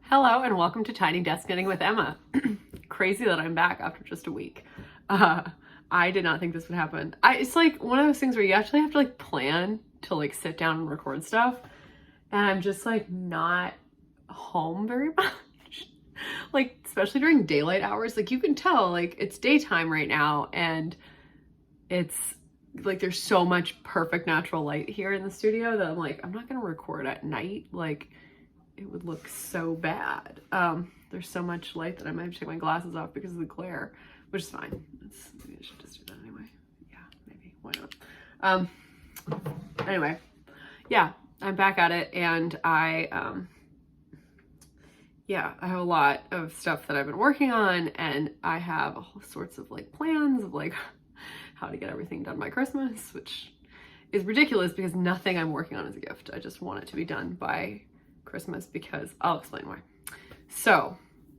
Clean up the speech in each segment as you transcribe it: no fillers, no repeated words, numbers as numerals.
Hello and welcome to Tiny Desk Knitting with Emma. Crazy that I'm back after just a week. I did not think this would happen. It's like one of those things where you actually have to like plan to like sit down and record stuff. And I'm just like not home very much. Like especially during daylight hours, like you can tell like it's daytime right now and it's like there's so much perfect natural light here in the studio that I'm like, I'm not gonna record at night. Like it would look so bad. There's so much light that I might have to take my glasses off because of the glare, which is fine. Maybe I should just do that anyway. Yeah, maybe, why not? Anyway, yeah, I'm back at it and I have a lot of stuff that I've been working on and I have all sorts of like plans of like how to get everything done by Christmas, which is ridiculous because nothing I'm working on is a gift. I just want it to be done by Christmas because I'll explain why. So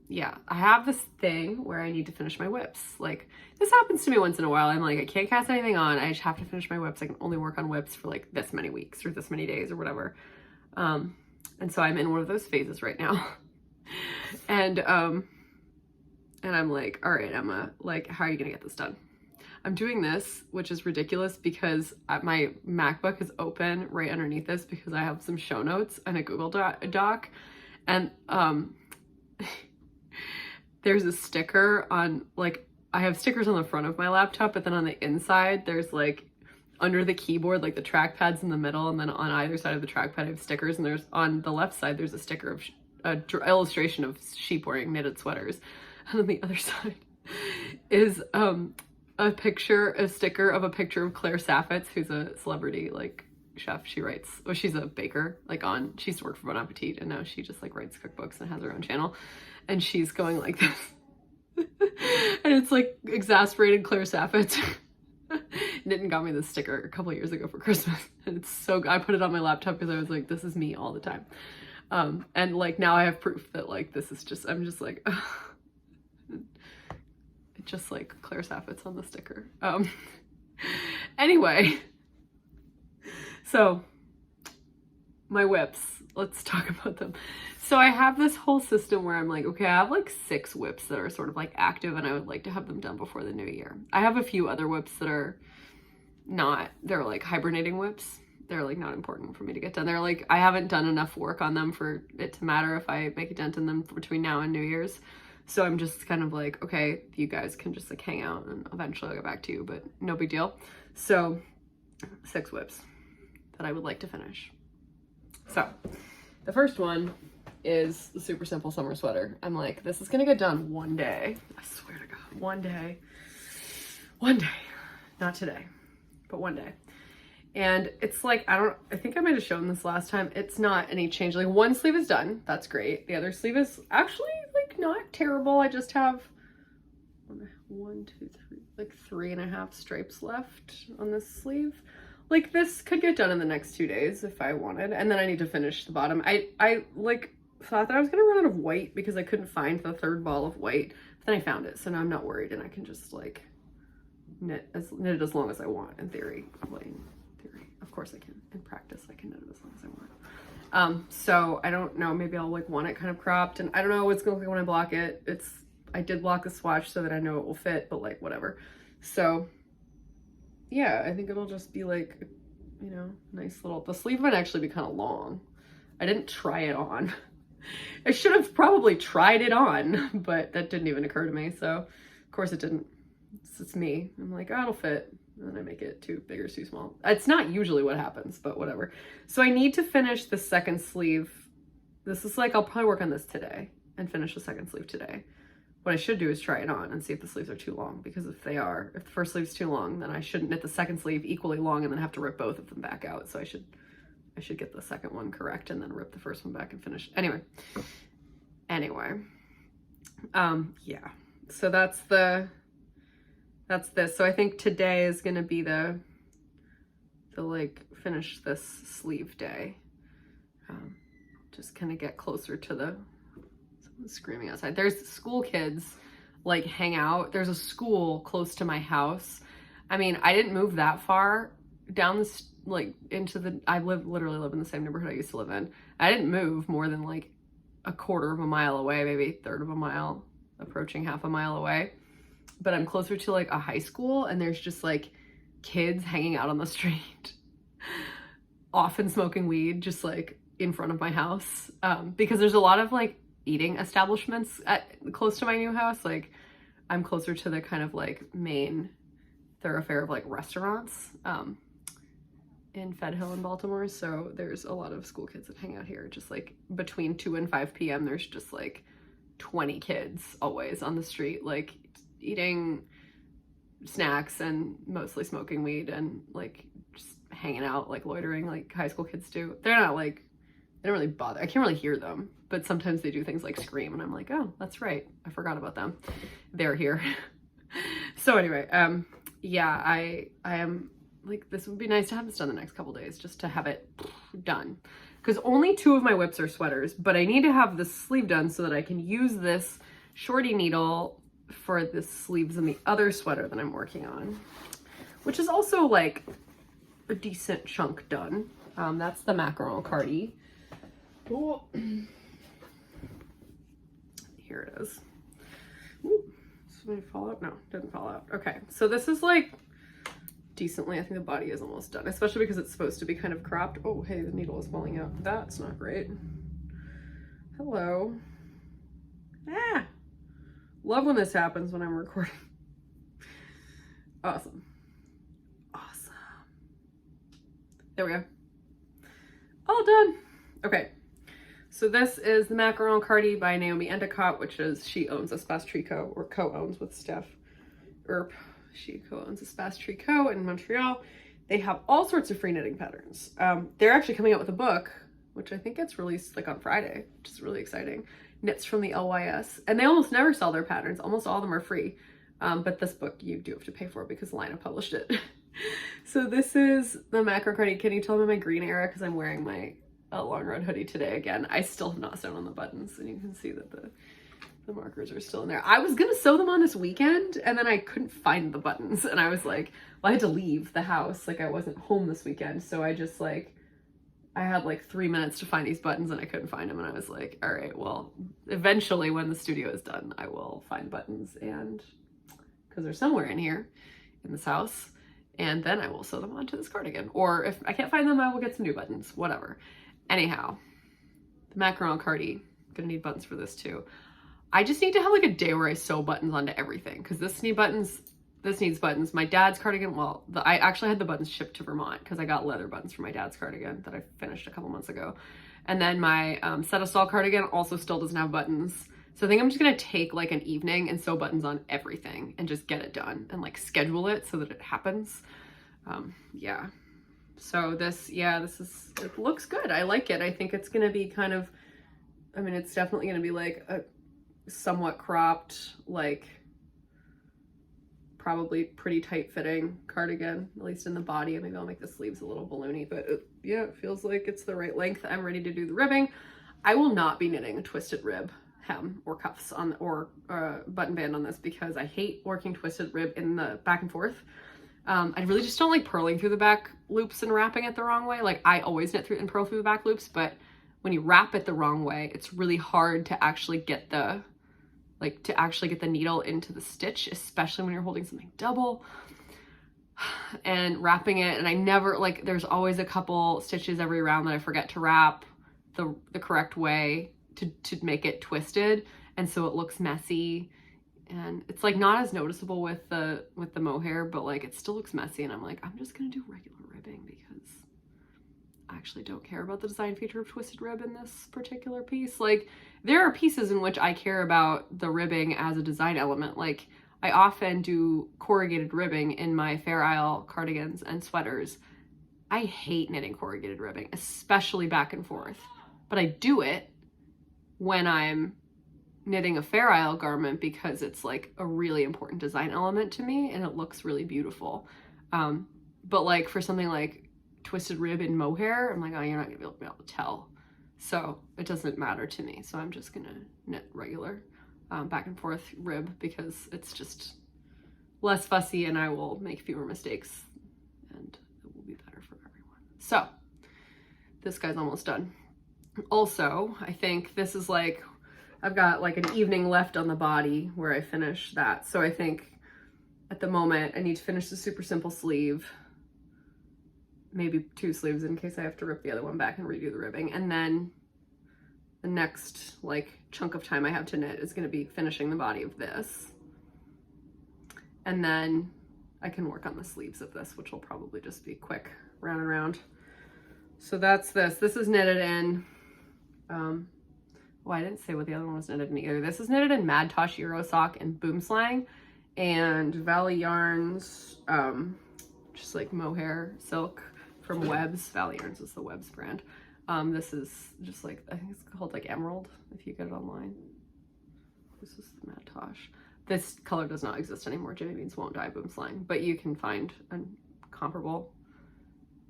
yeah, I have this thing where I need to finish my whips. Like this happens to me once in a while. I'm like, I can't cast anything on. I just have to finish my whips. I can only work on whips for like this many weeks or this many days or whatever. And so I'm in one of those phases right now. And I'm like, all right, Emma, like, how are you gonna get this done? I'm doing this, which is ridiculous because my MacBook is open right underneath this because I have some show notes and a Google Doc. And there's a sticker on, like, I have stickers on the front of my laptop, but then on the inside, there's like, under the keyboard, like the trackpad's in the middle, and then on either side of the trackpad, I have stickers, and there's, on the left side, there's a sticker of, illustration of sheep wearing knitted sweaters. And on the other side is, a sticker of a picture of Claire Saffitz, who's a celebrity like chef. She writes, well, she's a baker, like she used to work for Bon Appetit and now she just like writes cookbooks and has her own channel. And she's going like this. And it's like exasperated Claire Saffitz. Knit got me this sticker a couple of years ago for Christmas. And it's so, I put it on my laptop because I was like, this is me all the time. And like now I have proof that like this is just, I'm just like, just like Claire Saffitz on the sticker. Anyway, so my whips, let's talk about them. So I have this whole system where I'm like, okay, I have like 6 whips that are sort of like active and I would like to have them done before the new year. I have a few other whips that are not, they're like hibernating whips. They're like not important for me to get done. They're like, I haven't done enough work on them for it to matter if I make a dent in them between now and New Year's. So I'm just kind of like, okay, you guys can just like hang out and eventually I'll get back to you, but no big deal. So 6 whips that I would like to finish. So the first one is the super simple summer sweater. I'm like, this is gonna get done one day. I swear to God, one day, not today, but one day. And it's like, I think I might have shown this last time. It's not any change. Like one sleeve is done. That's great. The other sleeve is actually like not terrible. I just have 1, 2, 3, like 3.5 stripes left on this sleeve. Like this could get done in the next 2 days if I wanted. And then I need to finish the bottom. I like thought that I was gonna run out of white because I couldn't find the 3rd ball of white, but then I found it. So now I'm not worried and I can just like knit it as long as I want in theory. Like, of course I can. In practice, I can knit it as long as I want. So I don't know, maybe I'll like want it kind of cropped and I don't know what's gonna look like when I block it. I did block the swatch so that I know it will fit, but like whatever. So yeah, I think it'll just be like, you know, nice little, the sleeve might actually be kind of long. I didn't try it on. I should have probably tried it on, but that didn't even occur to me. So of course it didn't. It's me. I'm like, oh, it'll fit. And then I make it too big or too small. It's not usually what happens, but whatever. So I need to finish the 2nd sleeve. This is like, I'll probably work on this today and finish the 2nd sleeve today. What I should do is try it on and see if the sleeves are too long, because if the 1st sleeve's too long, then I shouldn't knit the 2nd sleeve equally long and then have to rip both of them back out. So I should get the 2nd one correct and then rip the 1st one back and finish. Anyway, yeah. So that's this. So I think today is gonna be the like finish this sleeve day. Just kind of get closer to someone's screaming outside. There's school kids like hang out. There's a school close to my house. I mean, I didn't move that far down this like into the, literally live in the same neighborhood I used to live in. I didn't move more than like a quarter of a mile away, maybe a third of a mile, approaching half a mile away. But I'm closer to like a high school, and there's just like kids hanging out on the street, often smoking weed, just like in front of my house. Because there's a lot of like eating establishments close to my new house. Like I'm closer to the kind of like main thoroughfare of like restaurants in Fed Hill in Baltimore. So there's a lot of school kids that hang out here. Just like between 2 and 5 p.m. there's just like 20 kids always on the street, like eating snacks and mostly smoking weed and like just hanging out, like loitering like high school kids do. They're not like, they don't really bother. I can't really hear them, but sometimes they do things like scream and I'm like, oh, that's right. I forgot about them. They're here. So anyway, yeah, I am like, this would be nice to have this done the next couple days, just to have it done. Because only 2 of my whips are sweaters, but I need to have the sleeve done so that I can use this shorty needle for the sleeves in the other sweater that I'm working on, which is also like a decent chunk done. That's the macaron cardi. Oh. Here it is. Ooh, did it fall out? No, didn't fall out. Okay, so this is like decently, I think the body is almost done, especially because it's supposed to be kind of cropped. Oh, hey, the needle is falling out. That's not great. Hello. Ah, love when this happens when I'm recording. Awesome. Awesome. There we go. All done. Okay. So this is the Macaron Cardi by Naomi Endicott, which is, she owns Espace Tricot, or co-owns with Steph Earp. She co-owns Espace Tricot in Montreal. They have all sorts of free knitting patterns. They're actually coming out with a book, which I think gets released like on Friday, which is really exciting. Knits from the LYS. And they almost never sell their patterns. Almost all of them are free. But this book you do have to pay for because Lina published it. So this is the Macaron Cardi. Can you tell me my green era? Because I'm wearing my long run hoodie today again. I still have not sewn on the buttons, and you can see that the markers are still in there. I was gonna sew them on this weekend, and then I couldn't find the buttons, and I was like, well, I had to leave the house. Like I wasn't home this weekend, so I just like, I had like 3 minutes to find these buttons and I couldn't find them, and I was like, all right, well, eventually when the studio is done, I will find buttons, and because they're somewhere in here in this house, and then I will sew them onto this cardigan. Or if I can't find them, I will get some new buttons, whatever. Anyhow, the Macaron Cardi, gonna need buttons for this too. I just need to have like a day where I sew buttons onto everything, because this needs buttons. My dad's cardigan, well, I actually had the buttons shipped to Vermont because I got leather buttons for my dad's cardigan that I finished a couple months ago. And then my set of stall cardigan also still doesn't have buttons. So I think I'm just gonna take like an evening and sew buttons on everything and just get it done and like schedule it so that it happens. Yeah. So this, yeah, it looks good. I like it. I think it's gonna be kind of, I mean, it's definitely gonna be like a somewhat cropped, like probably pretty tight fitting cardigan, at least in the body. And maybe I'll make the sleeves a little balloony, but yeah, it feels like it's the right length. I'm ready to do the ribbing. I will not be knitting a twisted rib hem or cuffs on, or button band on this, because I hate working twisted rib in the back and forth. I really just don't like purling through the back loops and wrapping it the wrong way. Like I always knit through and purl through the back loops, but when you wrap it the wrong way, it's really hard to actually get the needle into the stitch, especially when you're holding something double and wrapping it. And I never, like, there's always a couple stitches every round that I forget to wrap the correct way to make it twisted. And so it looks messy, and it's like not as noticeable with the mohair, but like it still looks messy. And I'm like, I'm just gonna do regular ribbing because I actually don't care about the design feature of twisted rib in this particular piece. Like there are pieces in which I care about the ribbing as a design element. Like I often do corrugated ribbing in my Fair Isle cardigans and sweaters. I hate knitting corrugated ribbing, especially back and forth, but I do it when I'm knitting a Fair Isle garment because it's like a really important design element to me and it looks really beautiful. But like for something like twisted rib in mohair, I'm like, oh, you're not gonna be able to tell. So it doesn't matter to me. So I'm just gonna knit regular back and forth rib because it's just less fussy and I will make fewer mistakes and it will be better for everyone. So this guy's almost done. Also, I think this is like, I've got like an evening left on the body where I finish that. So I think at the moment I need to finish the super simple sleeve, maybe 2 sleeves in case I have to rip the other one back and redo the ribbing. And then the next like chunk of time I have to knit is going to be finishing the body of this. And then I can work on the sleeves of this, which will probably just be quick round and round. So that's this. This is knitted in, well, I didn't say what the other one was knitted in either. This is knitted in Mad Tosh Euro Sock and Boom Slang and Valley Yarns, just like mohair silk from Webb's. Valley Yarns is the Webb's brand. This is just like, I think it's called like Emerald if you get it online. This is the Mad Tosh. This color does not exist anymore. Jimmy Beans Won't Die Boom Slang, but you can find a comparable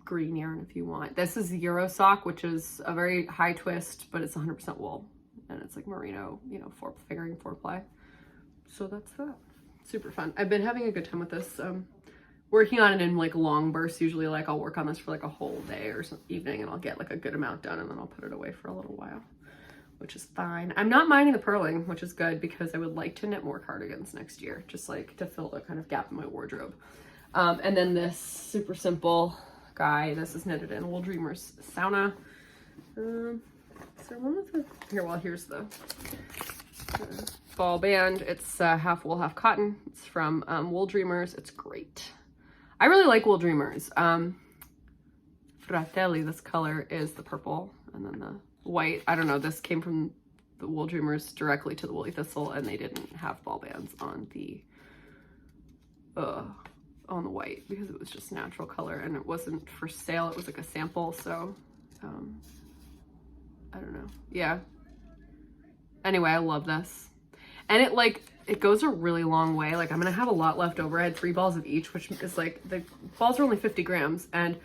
green yarn if you want. This is Euro Sock, which is a very high twist, but it's 100% wool, and it's like merino, you know, fingering 4-ply. So that's that. Super fun. I've been having a good time with this. Working on it in like long bursts. Usually like I'll work on this for like a whole day or some evening, and I'll get like a good amount done, and then I'll put it away for a little while, which is fine. I'm not minding the purling, which is good because I would like to knit more cardigans next year, just like to fill the kind of gap in my wardrobe. And then this super simple guy, this is knitted in Wool Dreamers Sauna. Is there one with the, here, well, here's the ball band. It's half wool, half cotton. It's from Wool Dreamers. It's great. I really like Wool Dreamers. Fratelli, this color is the purple, and then the white. I don't know, this came from the Wool Dreamers directly to the Woolly Thistle, and they didn't have ball bands on the white because it was just natural color and it wasn't for sale. It was like a sample, so I don't know. Yeah. Anyway, I love this. And it goes a really long way. Like I'm gonna have a lot left over. I had 3 balls of each, which is like, the balls are only 50 grams, and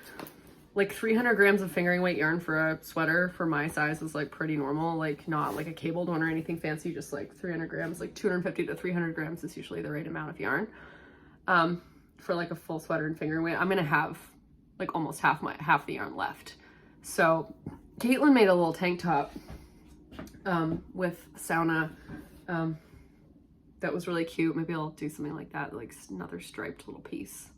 like 300 grams of fingering weight yarn for a sweater for my size is like pretty normal. Like not like a cabled one or anything fancy, just like 300 grams, like 250 to 300 grams is usually the right amount of yarn. For like a full sweater and fingering weight. I'm gonna have like almost half the yarn left. So Caitlin made a little tank top with sauna that was really cute. Maybe I'll do something like that, like another striped little piece.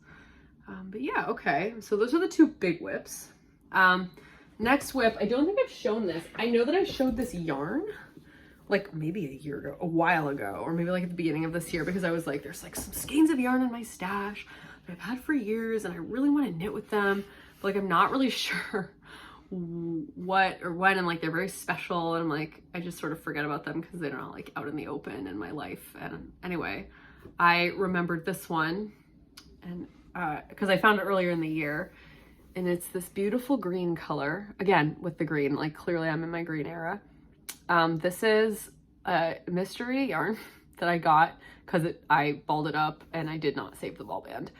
But yeah, okay. So those are the 2 big whips. Next whip, I don't think I've shown this. I know that I showed this yarn like maybe a year ago, a while ago, or maybe like at the beginning of this year, because I was like, there's like some skeins of yarn in my stash that I've had for years and I really want to knit with them, but like I'm not really sure what or when, and like they're very special, and I'm like, I just sort of forget about them because they're not like out in the open in my life. And anyway, I remembered this one, and because I found it earlier in the year, and it's this beautiful green color, again with the green, like clearly I'm in my green era. This is a mystery yarn that I got because I balled it up and I did not save the ball band.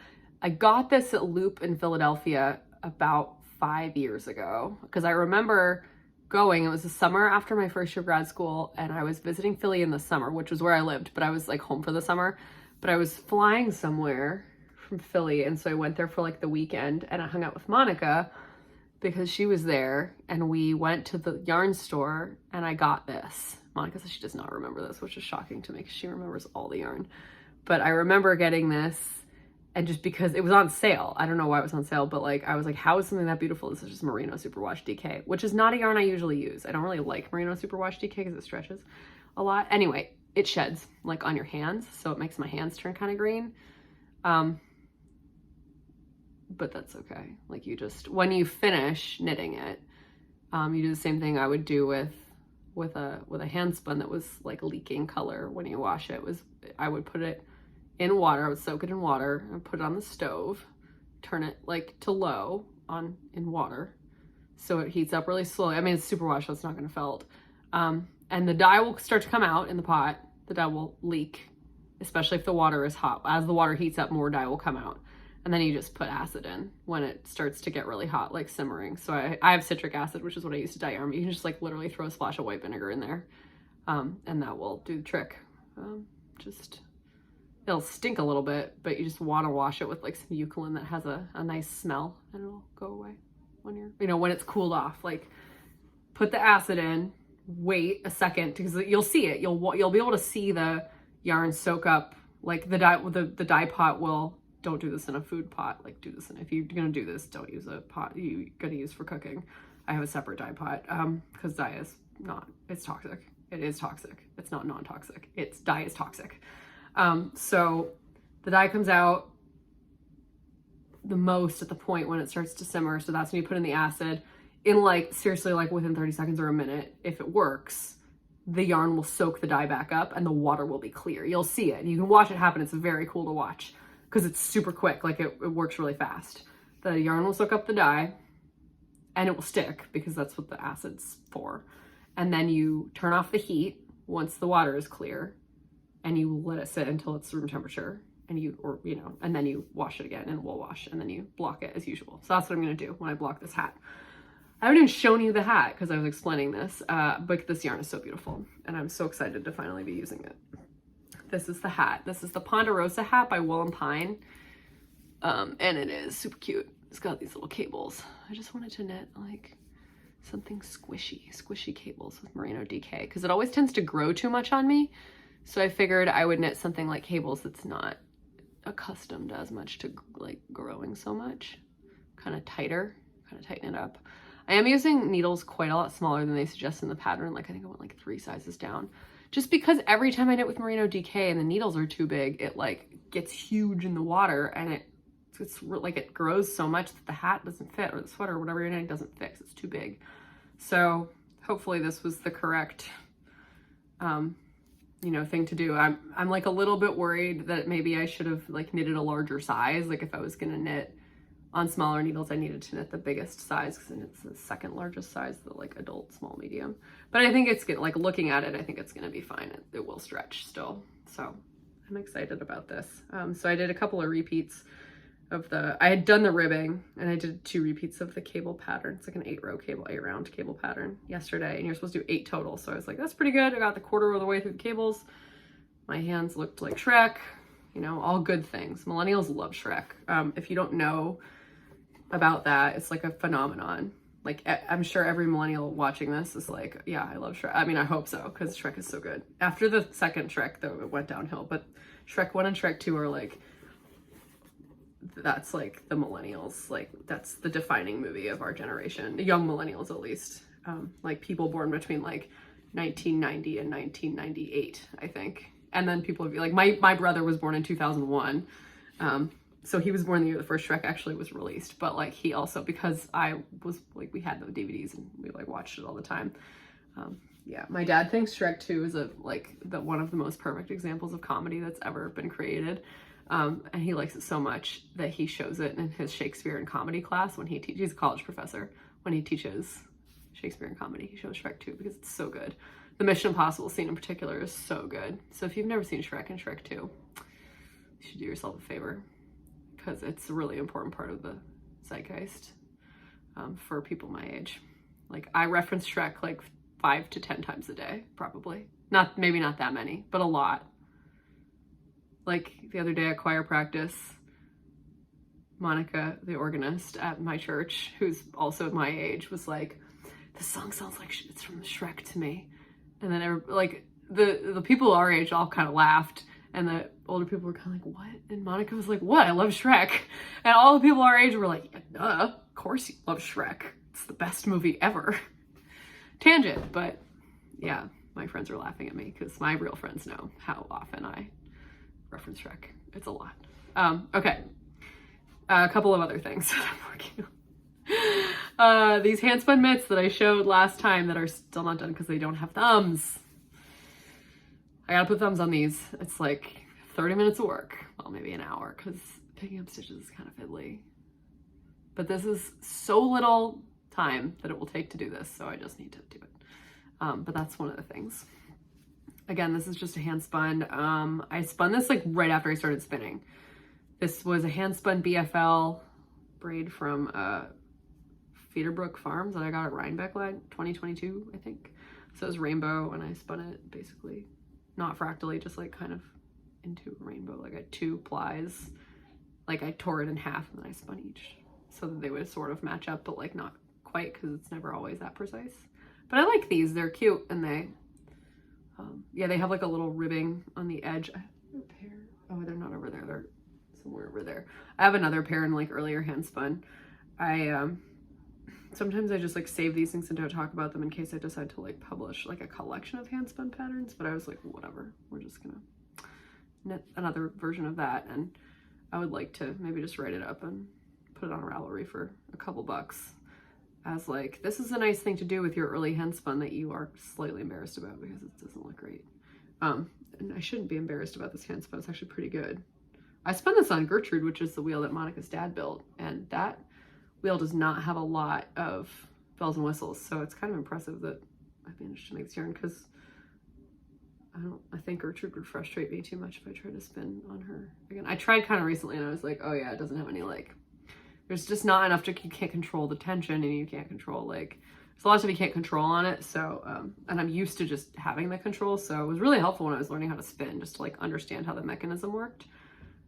I got this at Loop in Philadelphia about 5 years ago because I remember going, it was the summer after my first year of grad school, and I was visiting Philly in the summer, which was where I lived, but I was like home for the summer, but I was flying somewhere from Philly, and so I went there for like the weekend, and I hung out with Monica because she was there, and we went to the yarn store and I got this. Monica says she does not remember this, which is shocking to me because she remembers all the yarn. But I remember getting this, and just because it was on sale, I don't know why it was on sale, but like I was like, how is something that beautiful? This is just Merino Superwash DK, which is not a yarn I usually use. I don't really like Merino Superwash DK because it stretches a lot. Anyway, it sheds like on your hands, so it makes my hands turn kind of green. But that's okay. Like you just, when you finish knitting it, you do the same thing I would do with a handspun that was like leaking color when you wash it. I would put it in water, I would soak it in water, and put it on the stove, turn it like to low in water, so it heats up really slowly. I mean, it's superwash, so it's not gonna felt. And the dye will start to come out in the pot. The dye will leak, especially if the water is hot. As the water heats up, more dye will come out. And then you just put acid in when it starts to get really hot, like simmering. So I have citric acid, which is what I use to dye yarn. But you can just like literally throw a splash of white vinegar in there, and that will do the trick. It'll stink a little bit, but you just want to wash it with like some eucalyptus that has a nice smell, and it'll go away when when it's cooled off. Like put the acid in, wait a second, because you'll see it. You'll be able to see the yarn soak up, like the dye pot will, don't do this in a food pot, like do this in, if you're gonna do this, don't use a pot you're gonna use for cooking. I have a separate dye pot, because dye is not, it's toxic. It is toxic. It's not non-toxic. Dye is toxic. So the dye comes out the most at the point when it starts to simmer. So that's when you put in the acid in, like, seriously, like within 30 seconds or a minute. If it works, the yarn will soak the dye back up and the water will be clear. You'll see it and you can watch it happen. It's very cool to watch because it's super quick. Like it works really fast. The yarn will soak up the dye and it will stick because that's what the acid's for. And then you turn off the heat once the water is clear and you let it sit until it's room temperature, and and then you wash it again in wool wash, and then you block it as usual. So that's what I'm gonna do when I block this hat. I haven't even shown you the hat because I was explaining this, but this yarn is so beautiful and I'm so excited to finally be using it. This is the hat. This is the Ponderosa hat by Wool and Pine. And it is super cute. It's got these little cables. I just wanted to knit like something squishy cables with merino DK because it always tends to grow too much on me. So I figured I would knit something like cables that's not accustomed as much to like growing so much. Kind of tighter, kind of tighten it up. I am using needles quite a lot smaller than they suggest in the pattern. Like I think I went like 3 sizes down. Just because every time I knit with merino DK and the needles are too big, it like gets huge in the water and it's like it grows so much that the hat doesn't fit, or the sweater or whatever you're knitting doesn't fit. It's too big. So hopefully this was the correct thing to do. I'm like a little bit worried that maybe I should have like knitted a larger size. Like if I was gonna knit on smaller needles, I needed to knit the biggest size because it's the second largest size, the like adult, small, medium. But I think it's good. Like looking at it, I think it's gonna be fine. It will stretch still. So I'm excited about this. So I did a couple of repeats of I had done the ribbing and I did 2 repeats of the cable pattern. It's like an 8 round cable pattern yesterday, and you're supposed to do 8 total. So I was like, that's pretty good. I got the quarter of the way through the cables. My hands looked like Shrek, all good things. Millennials love Shrek. If you don't know about that, it's like a phenomenon. Like I'm sure every millennial watching this is like, yeah, I love Shrek. I mean, I hope so, because Shrek is so good. After the second Shrek, though, it went downhill, but Shrek 1 and Shrek 2 are like, that's like the millennials, like that's the defining movie of our generation, the young millennials at least, like people born between like 1990 and 1998, I think. And then people would be like, my brother was born in 2001, so he was born the year the first Shrek actually was released, but like he also, because I was like, we had the DVDs and we like watched it all the time. Yeah, my dad thinks Shrek 2 is one of the most perfect examples of comedy that's ever been created. And he likes it so much that he shows it in his Shakespeare and comedy class when he teaches. He's a college professor. When he teaches Shakespeare and comedy, he shows Shrek 2 because it's so good. The Mission Impossible scene in particular is so good. So if you've never seen Shrek and Shrek 2, you should do yourself a favor because it's a really important part of the zeitgeist for people my age. Like I reference Shrek like 5 to 10 times a day, probably. Maybe not that many, but a lot. Like the other day at choir practice, Monica, the organist at my church, who's also my age, was like, "This song sounds like it's from Shrek to me." And then like the people our age all kind of laughed, and the older people were kind of like, "What?" And Monica was like, "What? I love Shrek." And all the people our age were like, yeah, "Duh, of course you love Shrek. It's the best movie ever." Tangent, but yeah, my friends are laughing at me because my real friends know how often I reference Shrek. It's a lot. Okay. A couple of other things that I'm working on. These handspun mitts that I showed last time that are still not done because they don't have thumbs. I gotta put thumbs on these. It's like 30 minutes of work. Well, maybe an hour because picking up stitches is kind of fiddly. But this is so little time that it will take to do this, so I just need to do it. But that's one of the things. Again, this is just a hand spun. I spun this like right after I started spinning. This was a hand spun BFL braid from Feederbrook Farms that I got at Rhinebeck line 2022, I think. So it was rainbow, and I spun it basically not fractally, just like kind of into a rainbow. Like I had 2 plies, like I tore it in half and then I spun each so that they would sort of match up, but like not quite because it's never always that precise. But I like these. They're cute, and they, yeah, they have like a little ribbing on the edge. I have a pair. Oh, they're not over there. They're somewhere over there. I have another pair in like earlier Handspun. Sometimes I just like save these things and don't talk about them in case I decide to like publish like a collection of Handspun patterns, but I was like, whatever, we're just gonna knit another version of that. And I would like to maybe just write it up and put it on Ravelry for a couple bucks as like, this is a nice thing to do with your early Handspun that you are slightly embarrassed about because it doesn't look great. And I shouldn't be embarrassed about this Handspun. It's actually pretty good. I spun this on Gertrude, which is the wheel that Monica's dad built, and that wheel does not have a lot of bells and whistles, so it's kind of impressive that I managed to make this yarn, because I think Gertrude would frustrate me too much if I tried to spin on her again. I tried kind of recently and I was like, oh yeah, it doesn't have any like, there's just not enough to, you can't control the tension, and you can't control like, there's a lot of stuff you can't control on it. So, and I'm used to just having the control, so it was really helpful when I was learning how to spin, just to like understand how the mechanism worked.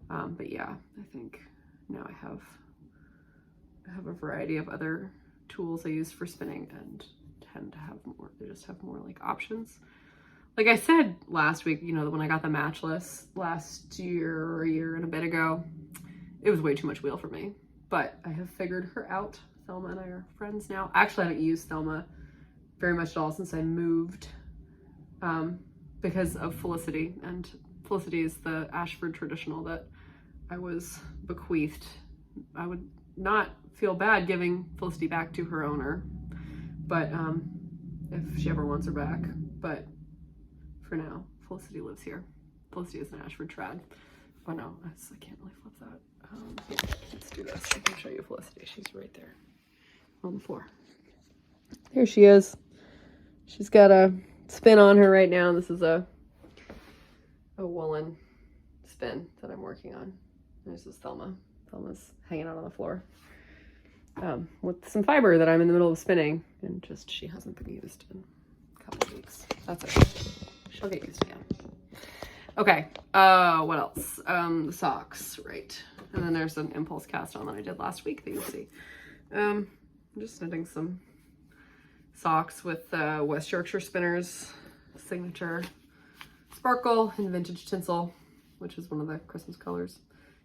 But yeah, I think now I have a variety of other tools I use for spinning and tend to have more, they just have more like options. Like I said last week, you know, when I got the matchless last year or a year and a bit ago, it was way too much wheel for me, but I have figured her out. Thelma and I are friends now. Actually, I haven't used Thelma very much at all since I moved, because of Felicity, and Felicity is the Ashford traditional that I was bequeathed. I would not feel bad giving Felicity back to her owner, but if she ever wants her back. But for now, Felicity lives here. Felicity is an Ashford trad. Oh no, I can't really flip that. Let's do this. I can show you Felicity. She's right there on the floor. There she is. She's got a spin on her right now. This is a woolen spin that I'm working on. There's this Thelma. Thelma's hanging out on the floor with some fiber that I'm in the middle of spinning, and just she hasn't been used in a couple of weeks. That's it. She'll get used again. Okay, what else? The socks, right. And then there's an impulse cast on that I did last week that you'll see. I'm just knitting some socks with West Yorkshire Spinners signature sparkle and vintage tinsel, which is one of the Christmas colors.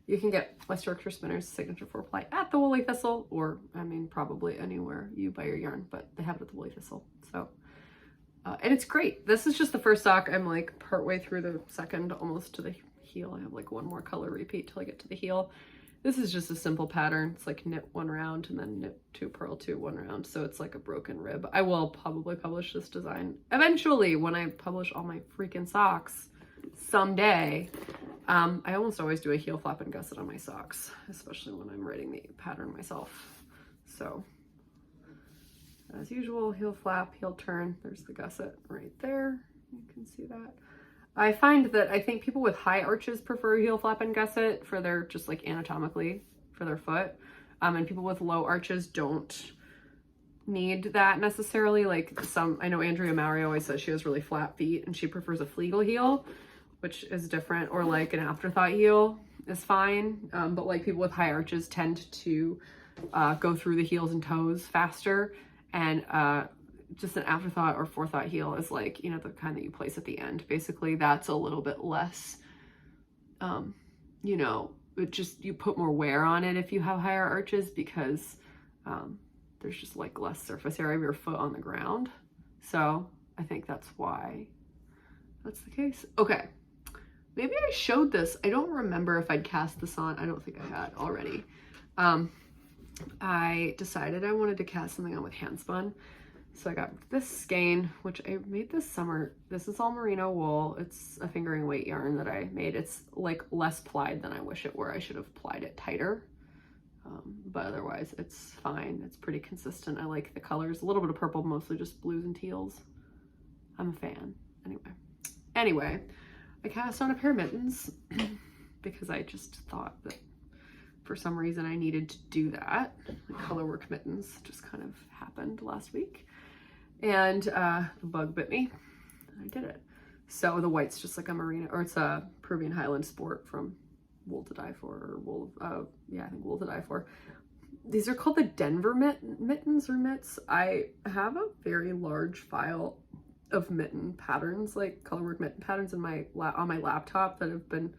You can get West Yorkshire Spinners signature 4-ply at the Woolly Thistle, or I mean probably anywhere you buy your yarn, but they have it at the Woolly Thistle. So, and it's great. This is just the first sock. I'm like partway through the second, almost to the heel. I have like one more color repeat till I get to the heel. This is just a simple pattern. It's like knit 1 round and then knit 2, purl 2, 1 round. So it's like a broken rib. I will probably publish this design eventually when I publish all my freaking socks someday. I almost always do a heel flap and gusset on my socks, especially when I'm writing the pattern myself. So as usual, heel flap, heel turn. There's the gusset right there. You can see that. I find that I think people with high arches prefer heel flap and gusset for their, just like anatomically for their foot. And people with low arches don't need that necessarily. Like I know Andrea Mowry always says she has really flat feet and she prefers a Flegel heel, which is different, or like an afterthought heel is fine. But like people with high arches tend to go through the heels and toes faster, and just an afterthought or forethought heel is like, you know, the kind that you place at the end. Basically, that's a little bit less, you know, it just, you put more wear on it if you have higher arches, because there's just like less surface area of your foot on the ground. So I think that's why that's the case. Okay. Maybe I showed this. I don't remember if I'd cast this on. I don't think I had already. I decided I wanted to cast something on with Handspun. So I got this skein, which I made this summer. This is all merino wool. It's a fingering weight yarn that I made. It's like less plied than I wish it were. I should have plied it tighter. But otherwise it's fine. It's pretty consistent. I like the colors. A little bit of purple, mostly just blues and teals. I'm a fan. Anyway, I cast on a pair of mittens because I just thought that for some reason I needed to do that. The colorwork mittens just kind of happened last week, and the bug bit me. I did it. So the white's just like a merino, or it's a Peruvian Highland Sport from Wool to Die For, or Wool, yeah, I think Wool to Die For. these are called the Denver mittens or mitts. I have a very large file of mitten patterns, like colorwork mitten patterns on my laptop that have been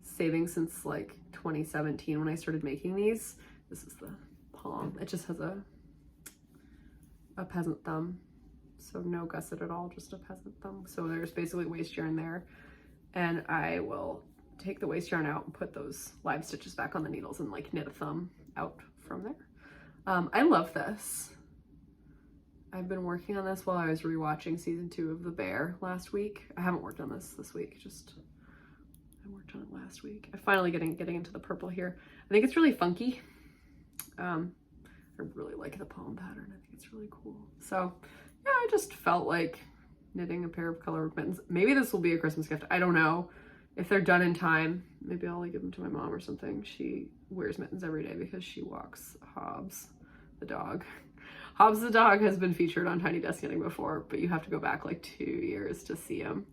saving since like 2017 when I started making these. This is the palm. It just has a peasant thumb, so no gusset at all, just a peasant thumb. So there's basically waist yarn there, and I will take the waist yarn out and put those live stitches back on the needles and like knit a thumb out from there. I love this. I've been working on this while I was rewatching season 2 of The Bear last week. I haven't worked on this week, just I worked on it last week. I'm finally getting into the purple here. I think it's really funky. I really like the palm pattern. I think it's really cool. So yeah, I just felt like knitting a pair of colorwork mittens. Maybe this will be a Christmas gift. I don't know. If they're done in time, maybe I'll like give them to my mom or something. She wears mittens every day because she walks Hobbs, the dog. Hobbs the dog has been featured on Tiny Desk Knitting before, but you have to go back like 2 years to see him.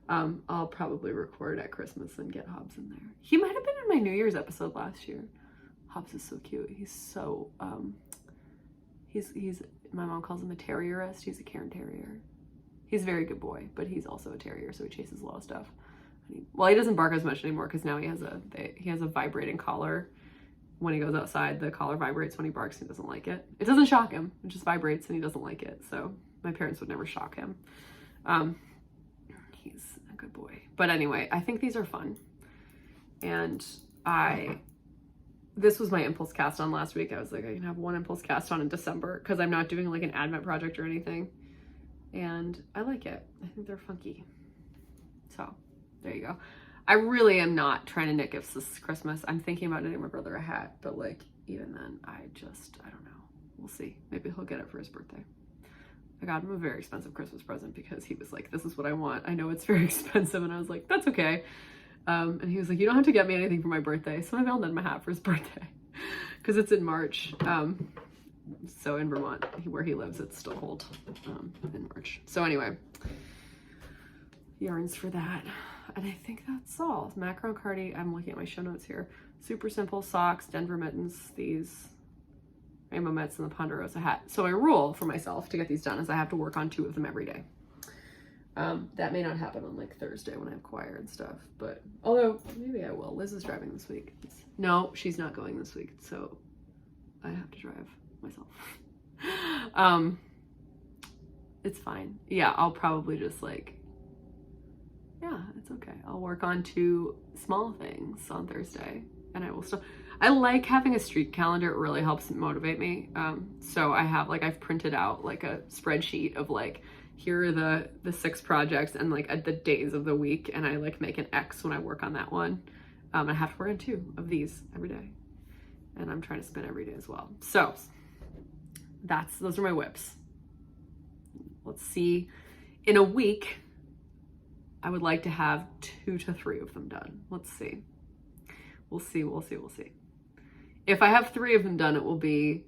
I'll probably record at Christmas and get Hobbs in there. He might have been in my New Year's episode last year. Hobbs is so cute. He's so, he's my mom calls him a terrierist. He's a Cairn Terrier. He's a very good boy, but he's also a terrier, so he chases a lot of stuff. Well, he doesn't bark as much anymore because now he has a vibrating collar. When he goes outside, the collar vibrates when he barks. He doesn't like it. It doesn't shock him. It just vibrates and he doesn't like it. So my parents would never shock him. He's a good boy. But anyway, I think these are fun. And this was my impulse cast on last week. I was like, I can have one impulse cast on in December because I'm not doing like an Advent project or anything. And I like it. I think they're funky. So there you go. I really am not trying to knit gifts this Christmas. I'm thinking about knitting my brother a hat, but like even then, I don't know. We'll see. Maybe he'll get it for his birthday. I got him a very expensive Christmas present because he was like, this is what I want. I know it's very expensive. And I was like, that's okay. And he was like, you don't have to get me anything for my birthday. So maybe I'll knit him a hat for his birthday because it's in March. So in Vermont, where he lives, it's still cold in March. So anyway, yarns for that. And I think that's all. Macaron Cardi, I'm looking at my show notes here. Super simple socks, Denver mittens, these rainbow mitts, and the Ponderosa hat. So my rule for myself to get these done is I have to work on 2 of them every day. That may not happen on like Thursday when I have choir and stuff, but although maybe I will. Liz is driving this week. No, she's not going this week, so I have to drive myself. It's fine. Yeah, I'll probably just like, yeah, it's okay. I'll work on 2 small things on Thursday and I will still, I like having a streak calendar. It really helps motivate me. So I have like, I've printed out like a spreadsheet of like, here are the 6 projects and like at the days of the week. And I like make an X when I work on that one. I have to work on 2 of these every day. And I'm trying to spin every day as well. So those are my whips. Let's see. In a week, I would like to have 2 to 3 of them done. Let's see. We'll see. If I have 3 of them done, it will be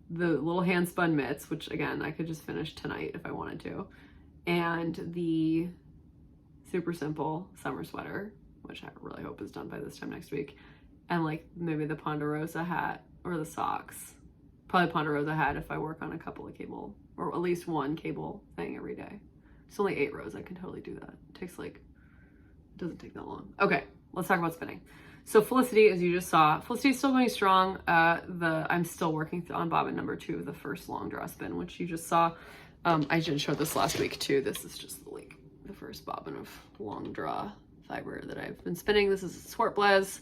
the little hand spun mitts, which again, I could just finish tonight if I wanted to. And the super simple summer sweater, which I really hope is done by this time next week. And like maybe the Ponderosa hat or the socks. Probably Ponderosa hat if I work on a couple of cable or at least 1 cable thing every day. It's only 8 rows. I can totally do that. It takes like, it doesn't take that long. Okay, let's talk about spinning. So Felicity, as you just saw, Felicity is still going strong. I'm still working on bobbin number 2 of the first long draw spin, which you just saw. I did show this last week too. This is just like the first bobbin of long draw fiber that I've been spinning. This is a Swart Blaze.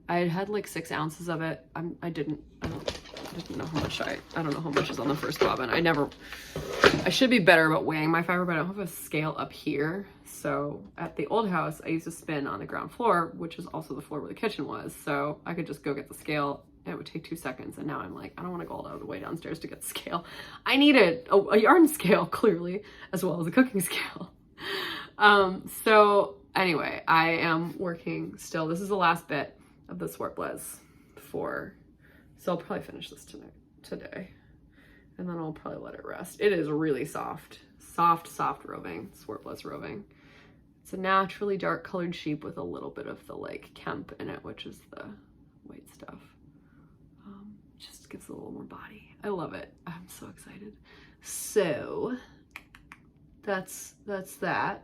I had like 6 ounces of it. I didn't know how much I don't know how much is on the first bobbin. I should be better about weighing my fiber, but I don't have a scale up here. So at the old house, I used to spin on the ground floor, which is also the floor where the kitchen was. So I could just go get the scale and it would take 2 seconds. And now I'm like, I don't want to go all the way downstairs to get the scale. I needed a yarn scale, clearly, as well as a cooking scale. So anyway, I am working still. This is the last bit of the Swart Blaze so I'll probably finish this today, and then I'll probably let it rest. It is really soft roving, Swart Blaze roving. It's a naturally dark colored sheep with a little bit of the like Kemp in it, which is the white stuff. Just gives it a little more body. I love it. I'm so excited. So that's that.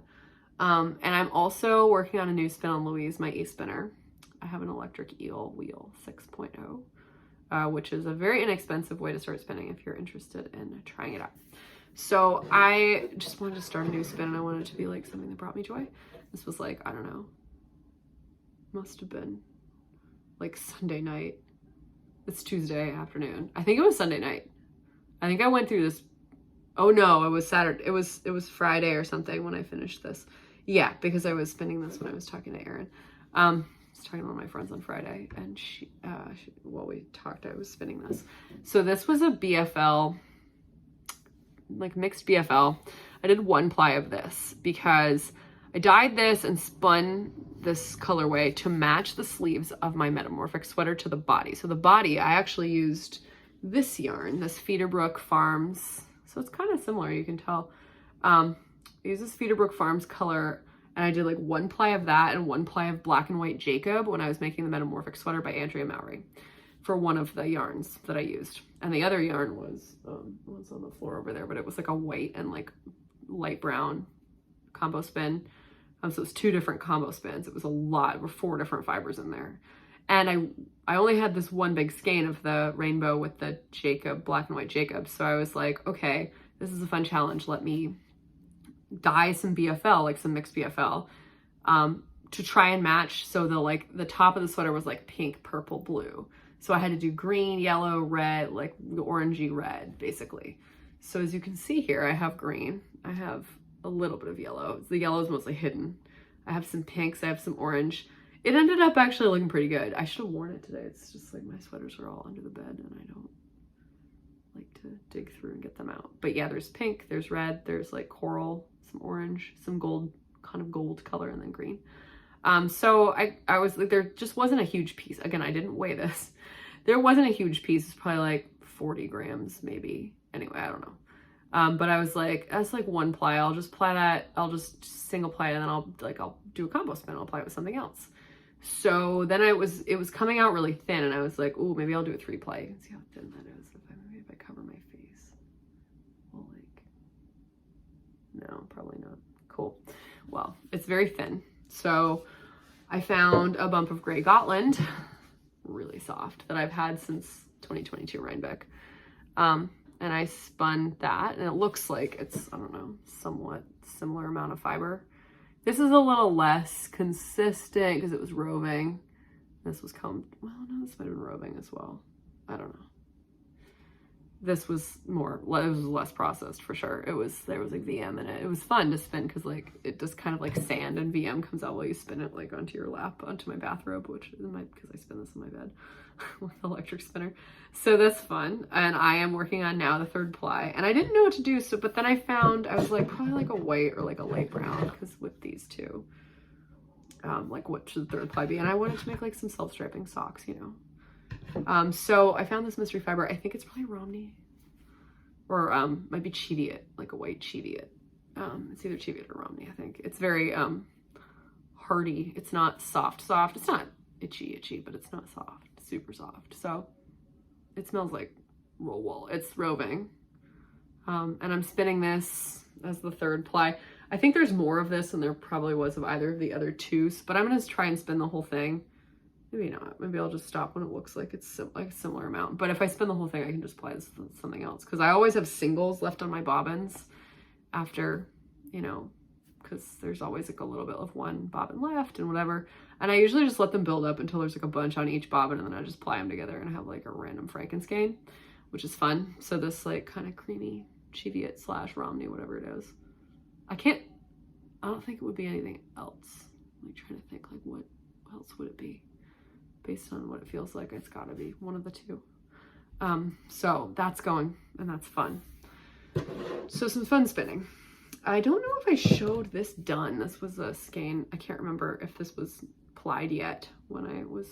And I'm also working on a new spin on Louise, my e-spinner. I have an electric eel wheel 6.0, which is a very inexpensive way to start spinning if you're interested in trying it out. So I just wanted to start a new spin, and I wanted it to be like something that brought me joy. This was like, I don't know, must have been like Sunday night. It's Tuesday afternoon. I think it was Sunday night. I think I went through this. Oh no, it was Saturday. It was Friday or something when I finished this. Yeah, because I was spinning this when I was talking to Erin. I was talking to one of my friends on Friday, and while we talked, I was spinning this. So this was a BFL, like mixed BFL. I did 1 ply of this because I dyed this and spun this colorway to match the sleeves of my Metamorphic sweater to the body. So the body, I actually used this yarn, this Feederbrook Farms. So it's kind of similar, you can tell. I used this Feederbrook Farms color, and I did like 1 ply of that and 1 ply of black and white Jacob when I was making the Metamorphic sweater by Andrea Mowry for one of the yarns that I used. And the other yarn was on the floor over there, but it was like a white and like light brown combo spin. So it's 2 different combo spins. It was a lot. There were 4 different fibers in there. And I only had this one big skein of the rainbow with the Jacob, black and white Jacob. So I was like, okay, this is a fun challenge. Let me dye some BFL, like some mixed BFL, to try and match. So the top of the sweater was like pink, purple, blue. So I had to do green, yellow, red, like orangey red, basically. So as you can see here, I have green. I have a little bit of yellow. The yellow is mostly hidden. I have some pinks. I have some orange. It ended up actually looking pretty good. I should have worn it today. It's just like my sweaters are all under the bed, and I don't like to dig through and get them out. But yeah, there's pink, there's red, there's like coral, some orange, some gold, kind of gold color, and then green. So I was like, there just wasn't a huge piece. Again, I didn't weigh this. There wasn't a huge piece. It's probably like 40 grams maybe. Anyway, I don't know. But I was like, that's like 1 ply. I'll just ply that. I'll just single ply it, and then I'll do a combo spin. I'll apply it with something else. So then it was coming out really thin, and I was like, oh, maybe I'll do a 3 ply. You can see how thin that is. Maybe if I cover my face. Well, like, no, probably not. Cool. Well, it's very thin. So I found a bump of gray Gotland, really soft, that I've had since 2022 Rhinebeck. And I spun that, and it looks like it's, I don't know, somewhat similar amount of fiber. This is a little less consistent because it was roving. This was combed, well, no, this might have been roving as well. I don't know. This was more, it was less processed for sure. There was like VM in it. It was fun to spin because like it just kind of like sand and VM comes out while you spin it like onto your lap, onto my bathrobe, which is because I spin this in my bed with the electric spinner. So that's fun. And I am working on now the 3rd ply, and I didn't know what to do. So, but then I was like probably like a white or like a light brown, because with these two, like what should the 3rd ply be? And I wanted to make like some self-striping socks, you know. So I found this mystery fiber. I think it's probably Romney, or might be Cheviot, like a white Cheviot. It's either Cheviot or Romney, I think. It's very hardy. It's not soft. It's not itchy, but it's not soft, super soft. So it smells like roll wool. It's roving. And I'm spinning this as the 3rd ply. I think there's more of this than there probably was of either of the other 2, but I'm gonna try and spin the whole thing. Maybe not. Maybe I'll just stop when it looks like it's like a similar amount. But if I spin the whole thing, I can just apply this to something else. Because I always have singles left on my bobbins after, you know, because there's always like a little bit of one bobbin left and whatever. And I usually just let them build up until there's like a bunch on each bobbin, and then I just ply them together and have like a random Frankenstein, which is fun. So this like kind of creamy Cheviot / Romney, whatever it is. I don't think it would be anything else. I'm like trying to think like what else would it be? Based on what it feels like, it's gotta be one of the 2. So that's going, and that's fun. So some fun spinning. I don't know if I showed this done. This was a skein. I can't remember if this was plied yet when I was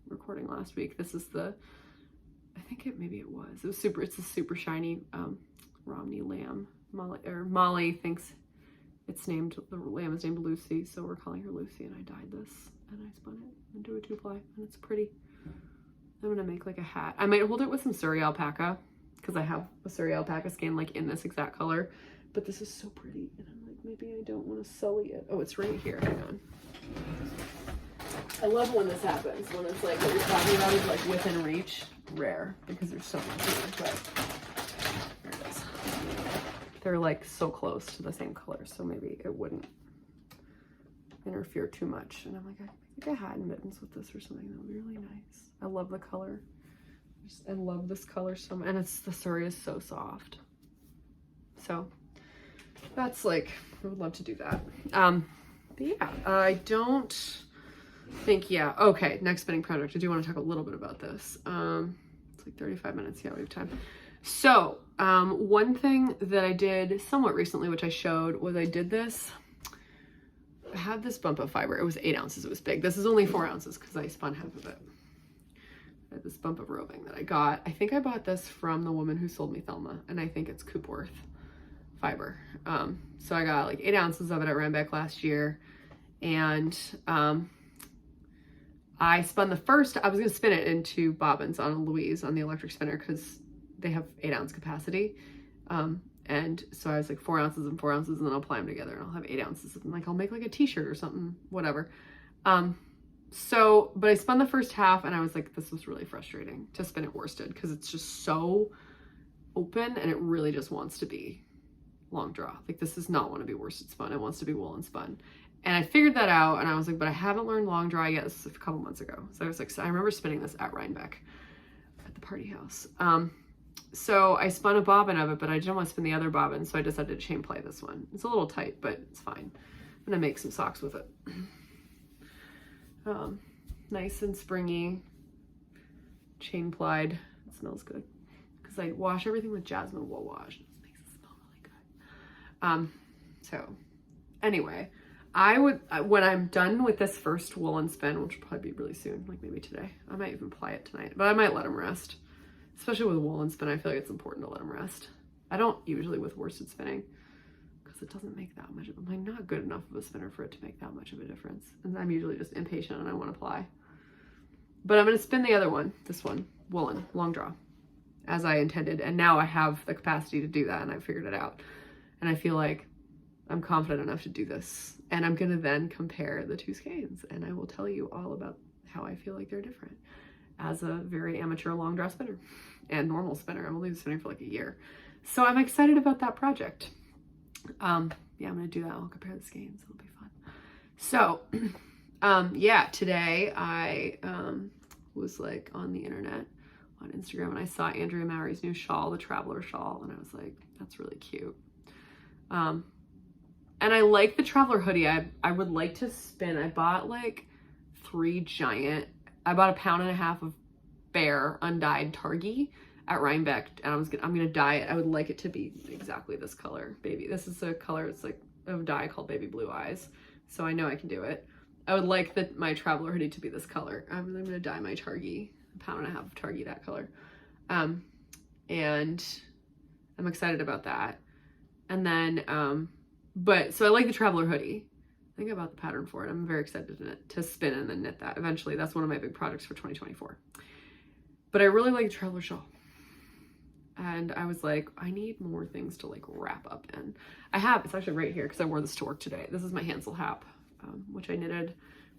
recording last week. This is I think maybe it was. It's a super shiny Romney lamb. Molly thinks the lamb is named Lucy, so we're calling her Lucy, and I dyed this. And I spun it into a 2 ply, and it's pretty. I'm gonna make like a hat. I might hold it with some Surrey alpaca because I have a Surrey alpaca skein like in this exact color, but this is so pretty and I'm like, maybe I don't want to sully it. Oh, it's right here, hang on. I love when this happens, when it's like what you're talking about is like within reach. Rare because there's so much here, but there it is. They're like so close to the same color, so maybe it wouldn't interfere too much. And I'm like, I think I had mittens with this or something. That would be really nice. I love the color. I love this color so much, and the Surrey is so soft. So that's like, I would love to do that. But yeah, I don't think, yeah. Okay, next spinning project. I do want to talk a little bit about this. It's like 35 minutes. Yeah, we have time. So one thing that I did somewhat recently, which I showed, was I did this. I had this bump of fiber. It was 8 ounces. It was big. This is only 4 ounces because I spun half of it. I had this bump of roving that I got. I think I bought this from the woman who sold me Thelma, and I think it's Coopworth fiber. So I got like 8 ounces of it at Rhinebeck last year, and I spun the first. I was gonna spin it into bobbins on a Louise on the electric spinner because they have 8 ounce capacity. And so I was like 4 ounces and 4 ounces, and then I'll apply them together and I'll have 8 ounces. And like, I'll make like a t-shirt or something, whatever. But I spun the first half and I was like, this was really frustrating to spin it worsted because it's just so open and it really just wants to be long draw. Like this does not want to be worsted spun. It wants to be woolen spun. And I figured that out and I was like, but I haven't learned long draw yet. This is a couple months ago. So I was like, so I remember spinning this at Rhinebeck at the party house. So I spun a bobbin of it, but I didn't want to spin the other bobbin. So I decided to chain play this one. It's a little tight, but it's fine. I'm going to make some socks with it. Nice and springy, chain plied. It smells good because I wash everything with jasmine wool wash. It makes it smell really good. So anyway, when I'm done with this first woolen spin, which will probably be really soon, like maybe today, I might even apply it tonight, but I might let them rest. Especially with woolen spin, I feel like it's important to let them rest. I don't usually with worsted spinning because it doesn't make that much of I'm like not good enough of a spinner for it to make that much of a difference. And I'm usually just impatient and I want to apply. But I'm going to spin the other one, this one, woolen, long draw, as I intended. And now I have the capacity to do that and I figured it out. And I feel like I'm confident enough to do this. And I'm going to then compare the two skeins and I will tell you all about how I feel like they're different as a very amateur long draw spinner and normal spinner. I've only been spinning for like a year. So I'm excited about that project. Yeah, I'm going to do that. I'll compare the skeins. It'll be fun. So, yeah, today I was like on the internet on Instagram and I saw Andrea Mowry's new shawl, the Traveler shawl, and I was like, that's really cute. And I like the Traveler hoodie. I would like to spin. I bought like 3 giant, I bought 1.5 pounds of bare undyed Targi at Rhinebeck, and I'm gonna dye it. I would like it to be exactly this color, baby. This is a color, it's like of dye called Baby Blue Eyes, so I know I can do it. I would like my Traveler hoodie to be this color. I'm gonna dye my Targi, 1.5 pounds of Targi that color, and I'm excited about that. And then, so I like the Traveler hoodie. I think I bought the pattern for it. I'm very excited to spin and then knit that eventually. That's one of my big projects for 2024. But I really like the Traveler shawl. And I was like, I need more things to like wrap up in. It's actually right here because I wore this to work today. This is my Hansel Hap, which I knitted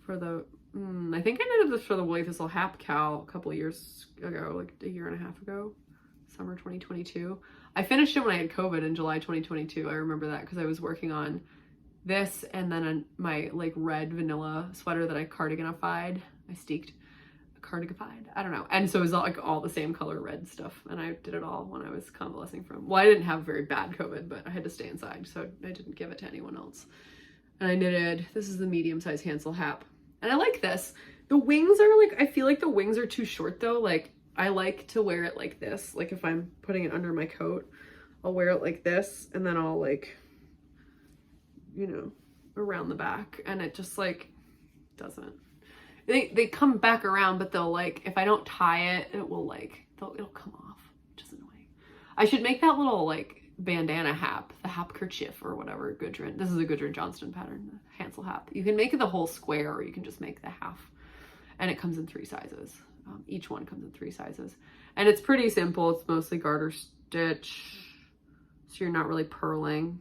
for I think I knitted this for the Woolly Thistle Hap cowl a couple of years ago, like a year and a half ago, summer 2022. I finished it when I had COVID in July 2022. I remember that because I was working on this and then my like red vanilla sweater that I cardiganified. I steeked. Cardigified, I don't know. And so it was all the same color red stuff, and I did it all when I was convalescing from, well, I didn't have very bad COVID, but I had to stay inside, so I didn't give it to anyone else. And I knitted, this is the medium-sized Hansel Hap, and I like this. The wings are like, I feel like the wings are too short though. Like I like to wear it like this, like if I'm putting it under my coat, I'll wear it like this, and then I'll like, you know, around the back, and it just like doesn't. They come back around, but they'll like, if I don't tie it, it will like, it'll come off, which is annoying. I should make that little like bandana hap, the hap kerchief or whatever, Gudrun. This is a Gudrun Johnston pattern, the Hansel Hap. You can make it the whole square or you can just make the half, and it comes in 3 sizes. Each one comes in 3 sizes. And it's pretty simple. It's mostly garter stitch, so you're not really purling.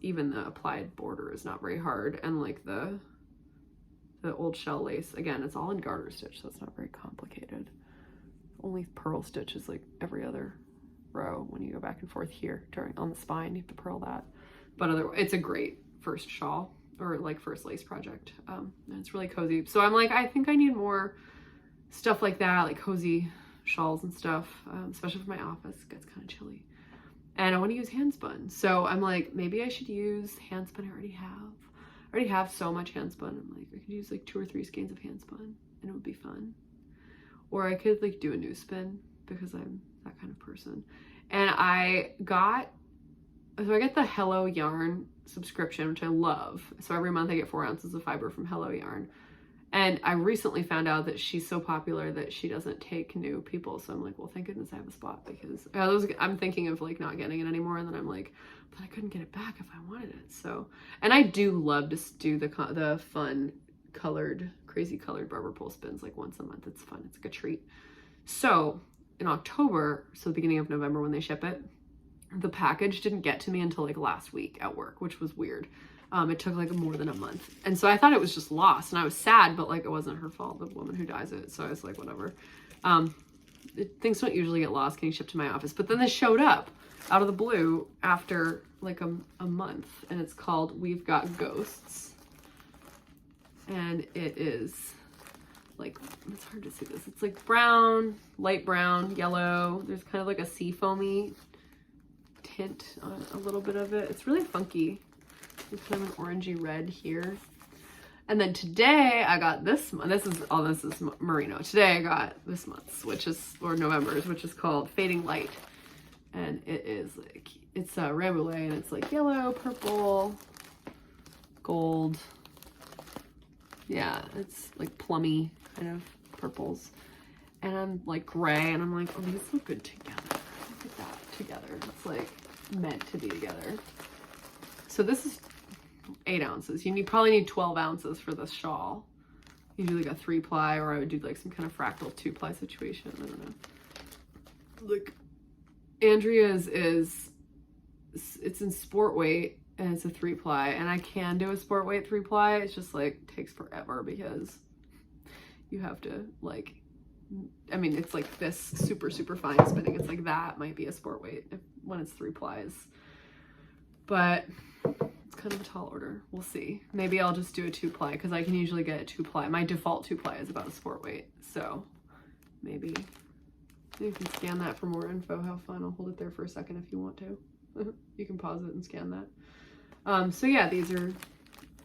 Even the applied border is not very hard. And like the old shell lace, again, it's all in garter stitch, so it's not very complicated. Only purl stitch is like every other row when you go back and forth here on the spine, you have to purl that. But otherwise, it's a great first shawl or like first lace project. And it's really cozy. So I'm like, I think I need more stuff like that, like cozy shawls and stuff, especially for my office. It gets kind of chilly. And I want to use Handspun. So I'm like, maybe I should use Handspun. I already have so much Handspun. I'm like, I could use like 2 or 3 skeins of Handspun and it would be fun. Or I could like do a new spin because I'm that kind of person. And I get the Hello Yarn subscription, which I love. So every month I get 4 ounces of fiber from Hello Yarn. And I recently found out that she's so popular that she doesn't take new people. So I'm like, well, thank goodness I have a spot, because I'm thinking of like not getting it anymore. And then I'm like, but I couldn't get it back if I wanted it. So, and I do love to do the fun colored, crazy colored barber pole spins like once a month. It's fun. It's like a treat. So in October, so the beginning of November when they ship it, the package didn't get to me until like last week at work, which was weird. It took like more than a month. And so I thought it was just lost and I was sad, but like it wasn't her fault, the woman who dyes it. So I was like, whatever. Things don't usually get lost getting shipped to my office, but then this showed up out of the blue after like a month, and it's called We've Got Ghosts. And it is like, it's hard to see this. It's like brown, light brown, yellow. There's kind of like a sea foamy tint on a little bit of it. It's really funky. It's kind of an orangey red here. And then today I got this one. This is merino. Today I got this month's, or November's, which is called Fading Light. And it is like, it's a rambouillet, and it's like yellow, purple, gold. Yeah, it's like plummy kind of purples. And I'm like gray, and I'm like, oh, these look good together. Look at that together. It's like meant to be together. So this is 8 ounces. You probably need 12 ounces for this shawl. You do like a 3-ply, or I would do like some kind of fractal 2-ply situation. I don't know. Like Andrea's it's in sport weight, and it's a 3-ply, and I can do a sport weight 3-ply. It's just like takes forever because you have to like, I mean, it's like this super fine spinning. It's like that might be a sport weight when it's 3 plies, but it's kind of a tall order. We'll see. Maybe I'll just do a 2-ply because I can usually get a 2-ply. My default 2-ply is about a sport weight, so maybe you can scan that for more info. Have fun. I'll hold it there for a second if you want to. You can pause it and scan that. So yeah, these are,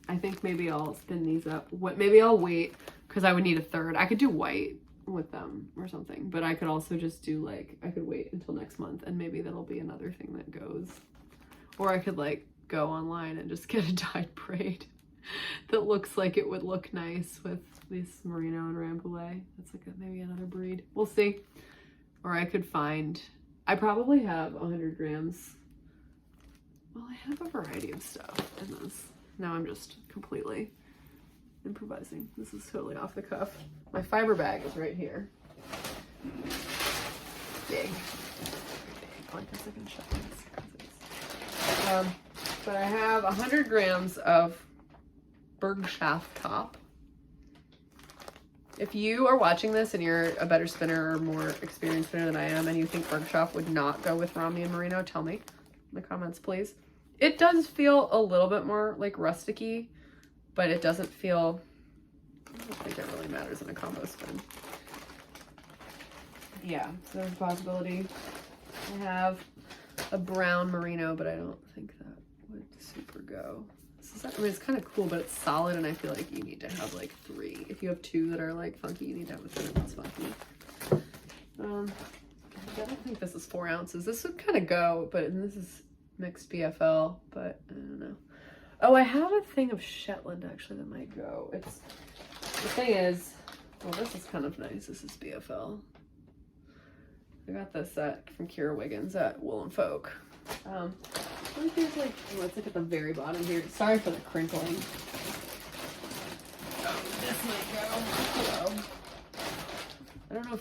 I think maybe I'll spin these up. Maybe I'll wait because I would need a third. I could do white with them or something, but I could also just do like, I could wait until next month and maybe that'll be another thing that goes. Or I could like go online and just get a dyed braid that looks like it would look nice with this merino and rambouillet. That's like maybe another breed. We'll see. Or I could find, I probably have 100 grams. Well, I have a variety of stuff in this. Now I'm just completely improvising. This is totally off the cuff. My fiber bag is right here. Big. I guess I can shut this. But I have 100 grams of Bergschaft top. If you are watching this and you're a better spinner or more experienced spinner than I am, and you think Bergschaft would not go with Romney and Merino, tell me in the comments, please. It does feel a little bit more like rusticy, but it doesn't feel, I don't think it really matters in a combo spin. Yeah, so there's a possibility. I have a brown merino, but I don't think that would super go. I mean, it's kind of cool, but it's solid, and I feel like you need to have like 3. If you have 2 that are like funky, you need to have a 3 that's funky. I don't think this is 4 ounces. This would kind of go, but this is mixed BFL, but I don't know. Oh, I have a thing of Shetland actually that might go. It's, the thing is, well, this is kind of nice. This is BFL. I got this from Kira Wiggins at Wool & Folk. I think there's like, let's look at the very bottom here. Sorry for the crinkling. Oh, this might go. Hello.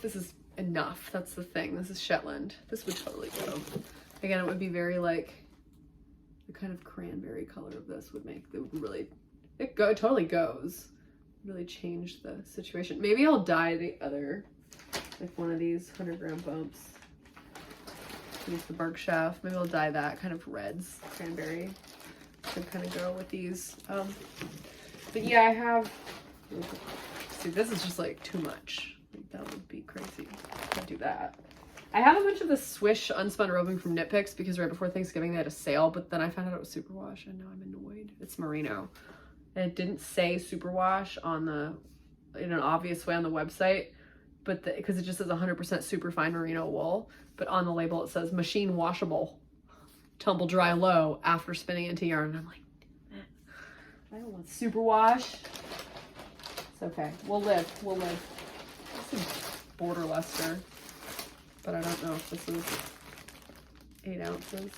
this is enough. That's the thing. This is Shetland. This would totally go. Again, it would be very like the kind of cranberry color of this would make the really, totally goes. Really change the situation. Maybe I'll dye the other, like one of these 100-gram bumps. Use the bark shaft. Maybe I'll dye that kind of reds, cranberry. Could kind of go with these. But yeah, I have, see, this is just like too much. Like, that would be crazy. Can't do that. I have a bunch of the Swish unspun roving from Knit Picks because right before Thanksgiving they had a sale, but then I found out it was superwash and now I'm annoyed. It's merino. And it didn't say superwash on the, in an obvious way on the website, but because it just says 100% superfine merino wool, but on the label it says machine washable, tumble dry low after spinning into yarn. And I'm like, I don't want superwash. It's okay. We'll live. We'll live. This is border luster, but I don't know if this is 8 ounces.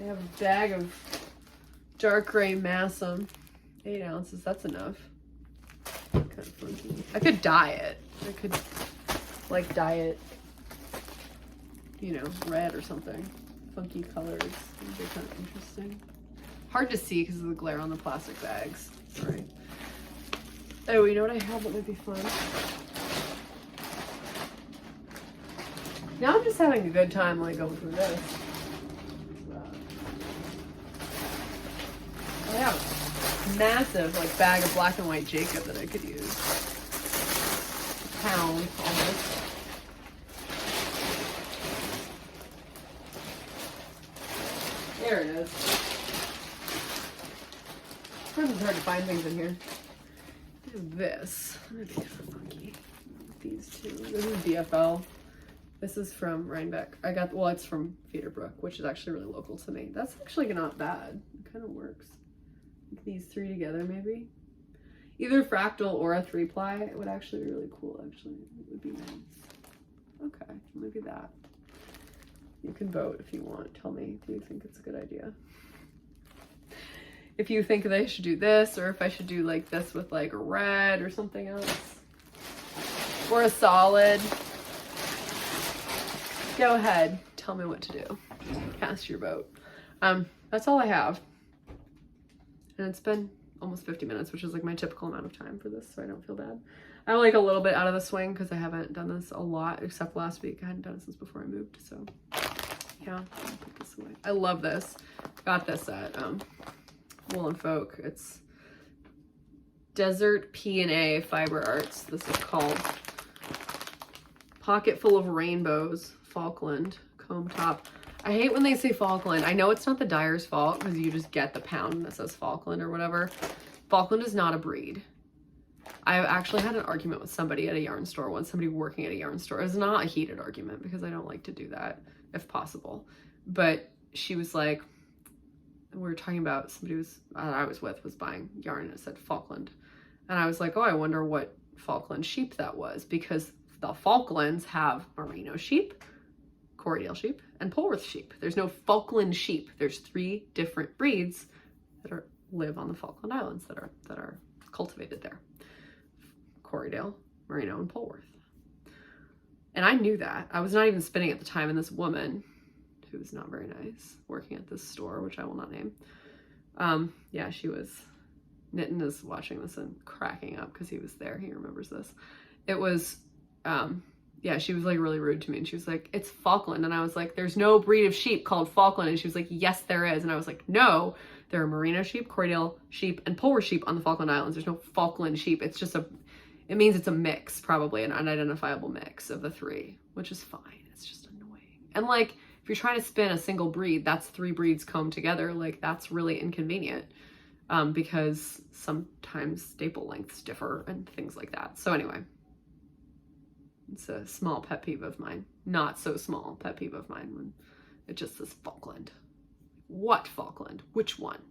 I have a bag of dark gray Massam, 8 ounces. That's enough. Kind of funky. I could dye it. I could like dye it, you know, red or something. Funky colors. It'd be kind of interesting. Hard to see because of the glare on the plastic bags. Sorry. Oh, you know what I have that might be fun? Now I'm just having a good time like going through this. I have a massive like bag of black and white Jacob that I could use. A pound almost. There it is. Sometimes it's hard to find things in here. This. That'd be kind of funky. These two. This is DFL. This is from Rhinebeck. I got, well, it's from Federbrook, which is actually really local to me. That's actually not bad. It kind of works. These three together, maybe. Either fractal or a 3-ply. It would actually be really cool, actually. It would be nice. Okay, maybe that. You can vote if you want. Tell me, do you think it's a good idea? If you think that I should do this, or if I should do like this with like a red or something else. Or a solid. Go ahead. Tell me what to do. Cast your vote. That's all I have. And it's been almost 50 minutes, which is like my typical amount of time for this, so I don't feel bad. I'm like a little bit out of the swing because I haven't done this a lot, except last week. I hadn't done it since before I moved, so yeah, I'll put this away. I love this. Got this at Wool and Folk. It's Desert P&A Fiber Arts. This is called Pocket Full of Rainbows, Falkland, comb top. I hate when they say Falkland. I know it's not the dyer's fault because you just get the pound that says Falkland or whatever. Falkland is not a breed. I actually had an argument with somebody at a yarn store once, somebody working at a yarn store. It was not a heated argument because I don't like to do that if possible. But she was like, we were talking about somebody I was with was buying yarn and it said Falkland. And I was like, oh, I wonder what Falkland sheep that was, because the Falklands have merino sheep, Corriedale sheep, and Polwarth sheep. There's no Falkland sheep. There's 3 different breeds that live on the Falkland Islands that are cultivated there. Corriedale, Merino, and Polwarth. And I knew that. I was not even spinning at the time, and this woman, who was not very nice, working at this store, which I will not name, yeah, she was, Nitten is watching this and cracking up because he was there. He remembers this. It was, yeah, she was like really rude to me, and she was like, it's Falkland. And I was like, there's no breed of sheep called Falkland. And she was like, yes, there is. And I was like, no, there are merino sheep, Corriedale sheep, and Polwarth sheep on the Falkland Islands. There's no Falkland sheep. It's just it means it's a mix, probably an unidentifiable mix of the 3, which is fine. It's just annoying. And like, if you're trying to spin a single breed, that's 3 breeds combed together. Like, that's really inconvenient because sometimes staple lengths differ and things like that. So anyway, it's a small pet peeve of mine. Not so small pet peeve of mine when it just says Falkland. What Falkland? Which one?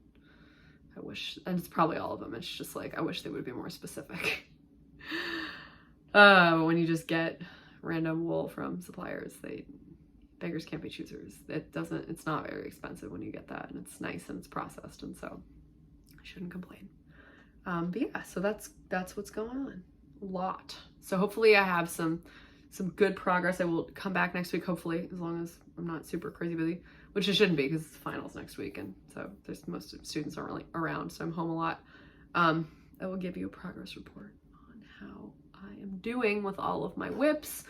I wish, and it's probably all of them. It's just like, I wish they would be more specific. When you just get random wool from suppliers, beggars can't be choosers. It's not very expensive when you get that, and it's nice and it's processed, and so I shouldn't complain. But yeah, so that's what's going on. lot. So hopefully I have some good progress. I will come back next week, hopefully, as long as I'm not super crazy busy, which it shouldn't be because it's finals next week. And so there's most students aren't really around. So I'm home a lot. I will give you a progress report on how I am doing with all of my whips.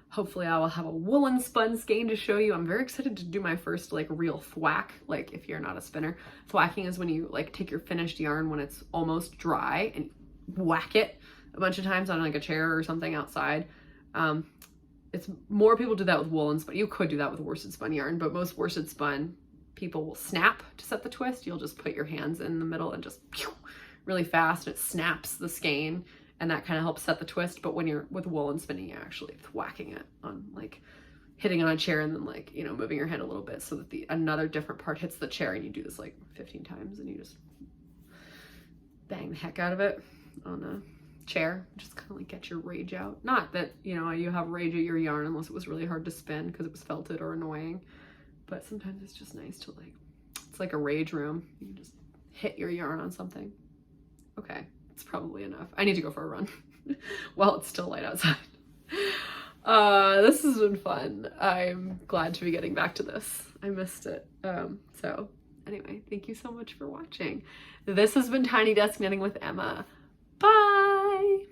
Hopefully I will have a woolen spun skein to show you. I'm very excited to do my first like real thwack. Like if you're not a spinner, thwacking is when you like take your finished yarn when it's almost dry and whack it a bunch of times on like a chair or something outside. It's more people do that with woolen spun. You could do that with worsted spun yarn, but most worsted spun people will snap to set the twist. You'll just put your hands in the middle and just pew, really fast, and it snaps the skein, and that kind of helps set the twist. But when you're with woolen spinning, you're actually thwacking it on, like hitting on a chair and then like, you know, moving your hand a little bit so that another different part hits the chair, and you do this like 15 times and you just bang the heck out of it on a chair. Just kind of like get your rage out. Not that, you know, you have rage at your yarn unless it was really hard to spin because it was felted or annoying, but sometimes it's just nice to like, it's like a rage room. You can just hit your yarn on something. Okay, it's probably enough. I need to go for a run while it's still light outside. This has been fun. I'm glad to be getting back to this. I missed it. So anyway, thank you so much for watching. This has been Tiny Desk Knitting with Emma. Bye!